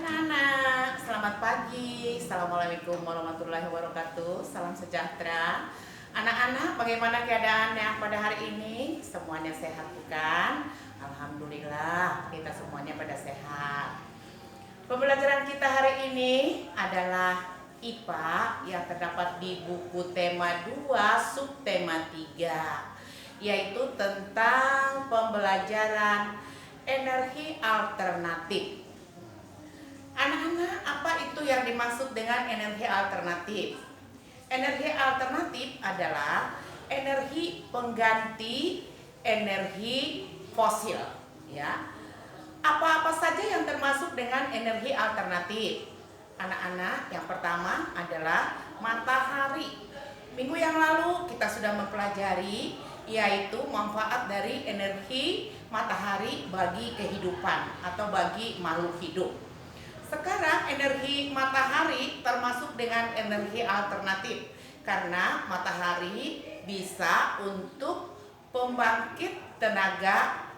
anak-anak, selamat pagi. Assalamualaikum warahmatullahi wabarakatuh. Salam sejahtera. Anak-anak, bagaimana keadaannya pada hari ini? Semuanya sehat bukan? Alhamdulillah, kita semuanya pada sehat. Pembelajaran kita hari ini adalah IPA yang terdapat di buku tema 2 subtema 3, yaitu tentang pembelajaran energi alternatif. Anak-anak, apa itu yang dimaksud dengan energi alternatif? Energi alternatif adalah energi pengganti energi fosil, ya. Apa-apa saja yang termasuk dengan energi alternatif? Anak-anak, yang pertama adalah matahari. Minggu yang lalu kita sudah mempelajari yaitu manfaat dari energi matahari bagi kehidupan atau bagi makhluk hidup. Sekarang energi matahari termasuk dengan energi alternatif karena matahari bisa untuk pembangkit tenaga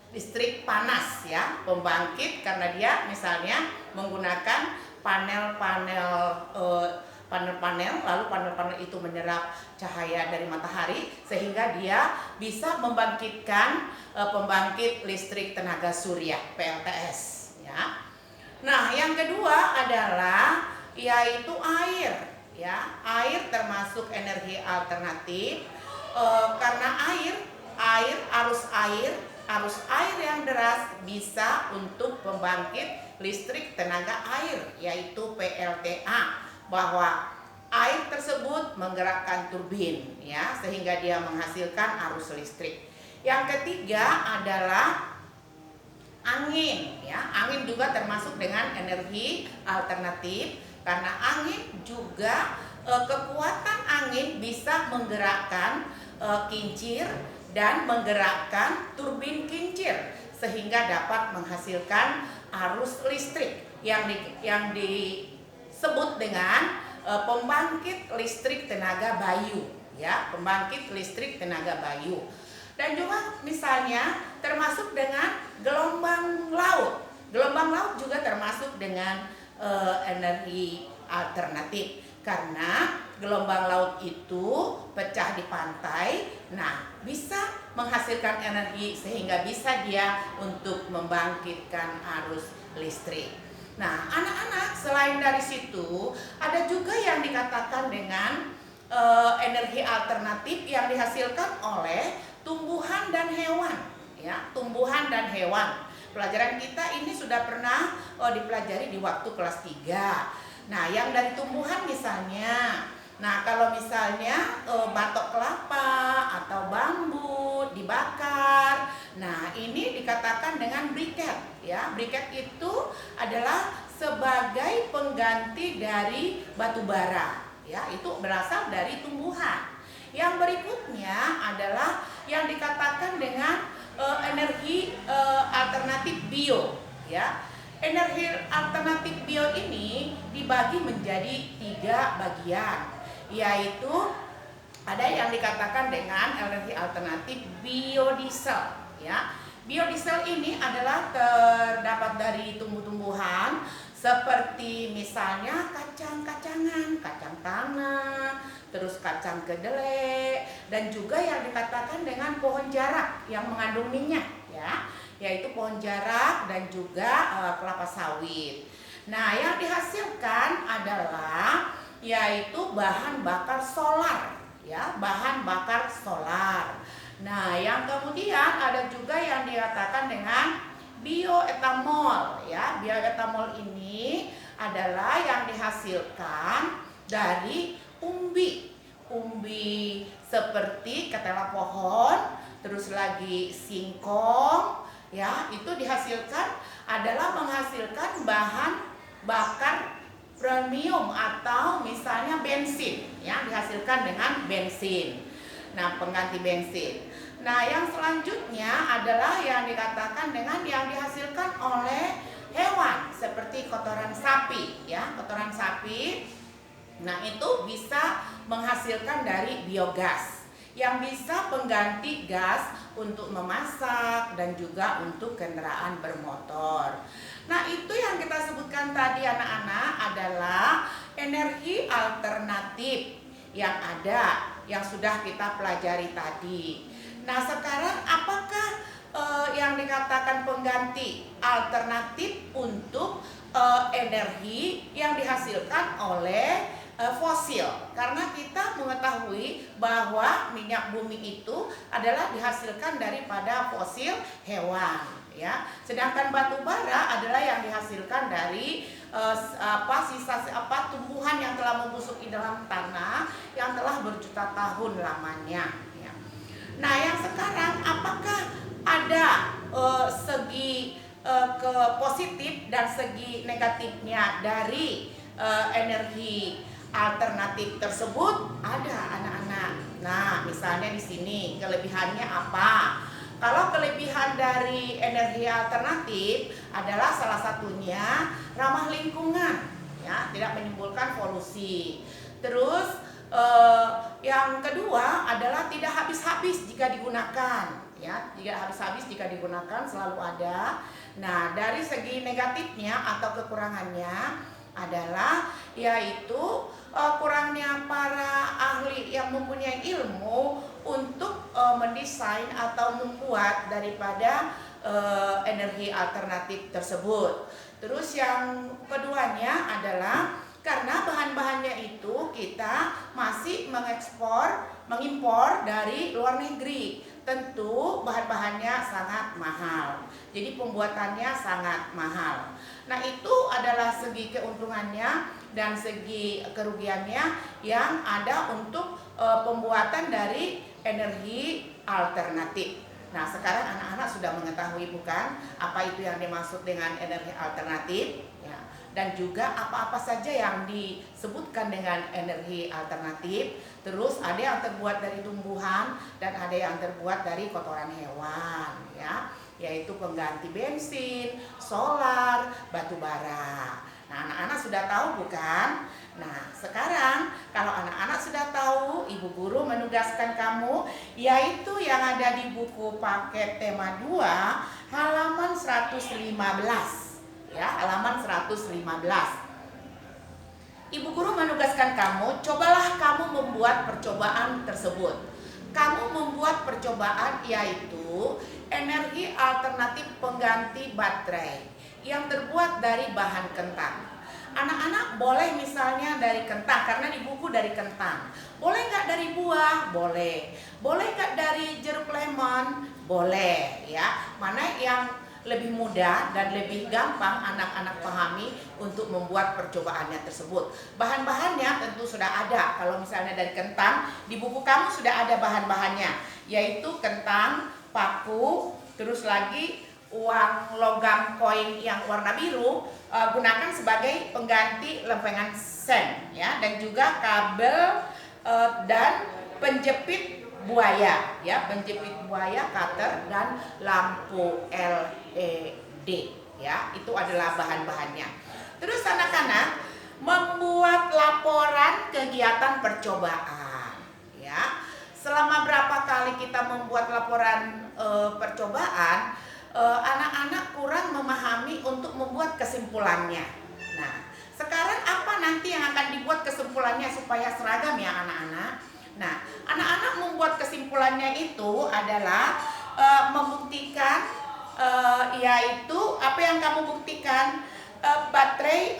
listrik panas, ya, pembangkit karena dia misalnya menggunakan panel-panel lalu panel-panel itu menyerap cahaya dari matahari sehingga dia bisa membangkitkan pembangkit listrik tenaga surya PLTS, ya. Nah, yang kedua adalah yaitu air, ya. Air termasuk energi alternatif karena arus air yang deras bisa untuk pembangkit listrik tenaga air yaitu PLTA, bahwa air tersebut menggerakkan turbin, ya, sehingga dia menghasilkan arus listrik. Yang ketiga adalah angin, ya. Angin juga termasuk dengan energi alternatif karena angin juga kekuatan angin bisa menggerakkan kincir dan menggerakkan turbin kincir sehingga dapat menghasilkan arus listrik yang disebut dengan pembangkit listrik tenaga bayu, ya, pembangkit listrik tenaga bayu. Dan juga misalnya termasuk dengan gelombang laut. Gelombang laut juga termasuk dengan energi alternatif karena gelombang laut itu pecah di pantai, nah bisa menghasilkan energi sehingga bisa dia untuk membangkitkan arus listrik. Nah, anak-anak, selain dari situ ada juga yang dikatakan dengan energi alternatif yang dihasilkan oleh tumbuhan dan hewan, ya, tumbuhan dan hewan. Pelajaran kita ini sudah pernah dipelajari di waktu kelas 3. Nah, yang dari tumbuhan misalnya, nah kalau misalnya batok kelapa atau bambu dibakar, nah ini dikatakan dengan briket, ya. Briket itu adalah sebagai pengganti dari batu bara, ya, itu berasal dari tumbuhan. Yang berikutnya adalah yang dikatakan dengan energi alternatif bio, ya. Energi alternatif bio ini dibagi menjadi 3 bagian, yaitu ada yang dikatakan dengan energi alternatif biodiesel, ya. Biodiesel ini adalah terdapat dari tumbuh-tumbuhan seperti misalnya kacang-kacangan, kacang tanah, terus kacang kedelai, dan juga yang dikatakan dengan pohon jarak yang mengandung minyak, ya, yaitu pohon jarak dan juga kelapa sawit. Nah, yang dihasilkan adalah yaitu bahan bakar solar, ya, bahan bakar solar. Nah, yang kemudian ada juga yang dikatakan dengan bioetanol, ya. Bioetanol ini adalah yang dihasilkan dari umbi seperti ketela pohon, terus lagi singkong, ya, itu dihasilkan adalah menghasilkan bahan bakar premium atau misalnya bensin, ya, dihasilkan dengan bensin. Nah, pengganti bensin. Nah, yang selanjutnya adalah yang dikatakan dengan yang dihasilkan oleh hewan seperti kotoran sapi, ya, kotoran sapi. Nah, itu bisa menghasilkan dari biogas. yang bisa pengganti gas untuk memasak dan juga untuk kendaraan bermotor. Nah, itu yang kita sebutkan tadi anak-anak adalah energi alternatif yang ada, yang sudah kita pelajari tadi. Nah, sekarang apakah yang dikatakan pengganti alternatif untuk energi yang dihasilkan oleh fosil? Karena kita mengetahui bahwa minyak bumi itu adalah dihasilkan daripada fosil hewan, ya. Sedangkan batu bara adalah yang dihasilkan dari sisa tumbuhan yang telah membusuk di dalam tanah yang telah berjuta tahun lamanya, ya. Nah, yang sekarang apakah ada segi ke positif dan segi negatifnya dari energi alternatif tersebut? Ada anak-anak. Nah, misalnya di sini kelebihannya apa? Kalau kelebihan dari energi alternatif adalah salah satunya ramah lingkungan, ya, tidak menimbulkan polusi. Terus yang kedua adalah tidak habis-habis jika digunakan, ya, tidak habis-habis jika digunakan, selalu ada. Nah, dari segi negatifnya atau kekurangannya adalah yaitu kurangnya para ahli yang mempunyai ilmu untuk mendesain atau membuat daripada energi alternatif tersebut. Terus yang keduanya adalah karena bahan-bahannya itu kita masih mengimpor dari luar negeri. Tentu bahan-bahannya sangat mahal. Jadi pembuatannya sangat mahal. Nah, itu adalah segi keuntungannya dan segi kerugiannya yang ada untuk pembuatan dari energi alternatif. Nah, sekarang anak-anak sudah mengetahui bukan apa itu yang dimaksud dengan energi alternatif, ya. Dan juga apa-apa saja yang disebutkan dengan energi alternatif. Terus ada yang terbuat dari tumbuhan dan ada yang terbuat dari kotoran hewan, ya, yaitu pengganti bensin, solar, batu bara. Nah, anak-anak sudah tahu bukan? Nah, sekarang kalau anak-anak sudah tahu, Ibu Guru menugaskan kamu yaitu yang ada di buku paket tema 2 halaman 115. Ya, halaman 115. Ibu Guru menugaskan kamu, cobalah kamu membuat percobaan tersebut. Kamu membuat percobaan yaitu energi alternatif pengganti baterai yang terbuat dari bahan kentang. Anak-anak boleh misalnya dari kentang, karena di buku dari kentang. Boleh nggak dari buah? Boleh. Boleh nggak dari jeruk lemon? Boleh, ya. Mana yang lebih mudah dan lebih gampang anak-anak pahami untuk membuat percobaannya tersebut. Bahan-bahannya tentu sudah ada. Kalau misalnya dari kentang, di buku kamu sudah ada bahan-bahannya, yaitu kentang, paku, terus lagi uang logam koin yang warna biru, gunakan sebagai pengganti lempengan sen, ya, dan juga kabel dan penjepit buaya, ya, penjepit buaya, cutter, dan lampu LED, ya, itu adalah bahan-bahannya. Terus anak-anak membuat laporan kegiatan percobaan, ya. Selama berapa kali kita membuat laporan percobaan, anak-anak kurang memahami untuk membuat kesimpulannya. Nah, sekarang apa nanti yang akan dibuat kesimpulannya supaya seragam, ya anak-anak? Nah, anak-anak membuat kesimpulannya itu adalah membuktikan, yaitu apa yang kamu buktikan, baterai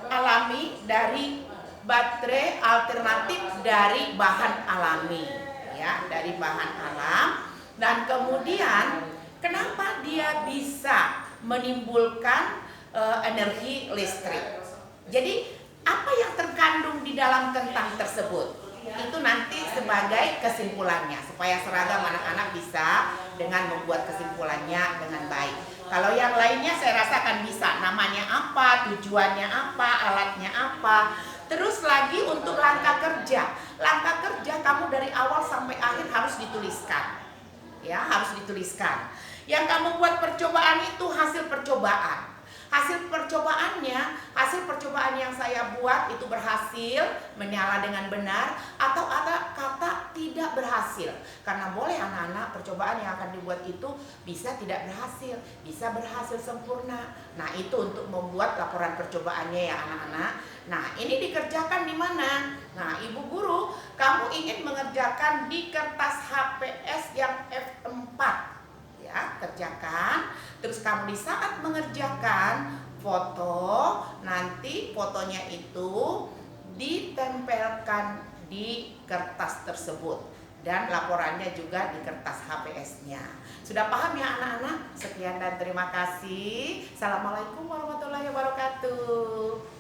alami dari baterai alternatif dari bahan alami, ya, dari bahan alam. Dan kemudian kenapa dia bisa menimbulkan energi listrik? Jadi apa yang terkandung di dalam kentang tersebut? Itu nanti sebagai kesimpulannya, supaya seragam anak-anak bisa dengan membuat kesimpulannya dengan baik. Kalau yang lainnya saya rasa akan bisa, namanya apa, tujuannya apa, alatnya apa. Terus lagi untuk langkah kerja. Langkah kerja kamu dari awal sampai akhir harus dituliskan, ya, harus dituliskan. Yang kamu buat percobaan itu hasil percobaan. Hasil percobaan yang saya buat itu berhasil, menyala dengan benar, atau ada kata tidak berhasil. Karena boleh anak-anak percobaan yang akan dibuat itu bisa tidak berhasil, bisa berhasil sempurna. Nah, itu untuk membuat laporan percobaannya ya anak-anak. Nah, ini dikerjakan di mana? Nah, Ibu Guru, kamu ingin mengerjakan di kertas HPS yang F4. Ya, kerjakan. Terus kamu di saat mengerjakan foto, nanti fotonya itu ditempelkan di kertas tersebut dan laporannya juga di kertas HPS-nya. Sudah paham ya anak-anak? Sekian dan terima kasih. Assalamualaikum warahmatullahi wabarakatuh.